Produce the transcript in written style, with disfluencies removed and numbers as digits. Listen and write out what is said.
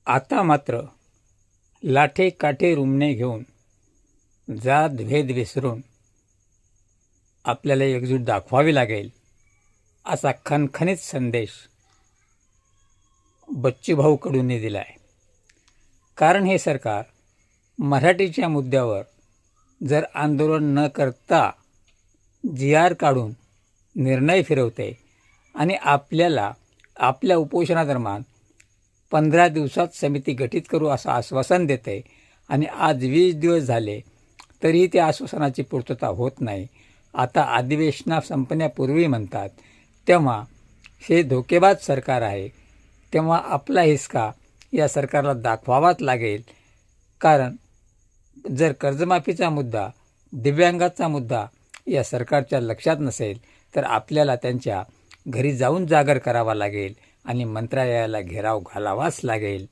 आता मात्र लाठे काठे रुमणे घेऊन जात भेद विसरून आपल्याला एकजूट दाखवावी लागेल असा खणखणीत संदेश बच्चूभाऊकडून दिला आहे. कारण हे सरकार मराठीच्या मुद्द्यावर जर आंदोलन न करता GR काढून निर्णय फिरवते आणि आपल्याला आपल्या उपोषणादरम्यान 15 दिवसात समिती गठीत करू असं आश्वासन देते आणि आज 20 दिवस झाले तरीही त्या आश्वासनाची पूर्तता होत नाही. आता अधिवेशना संपण्यापूर्वी म्हणतात, तेव्हा हे धोकेबाज सरकार आहे. तेव्हा आपला हिसका या सरकारला दाखवावाच लागेल. कारण जर कर्जमाफीचा मुद्दा, दिव्यांगाचा मुद्दा या सरकारच्या लक्षात नसेल तर आपल्याला त्यांच्या घरी जाऊन जागर करावा लागेल आणि मंत्रालयाला घेराव घालावाच लागेल.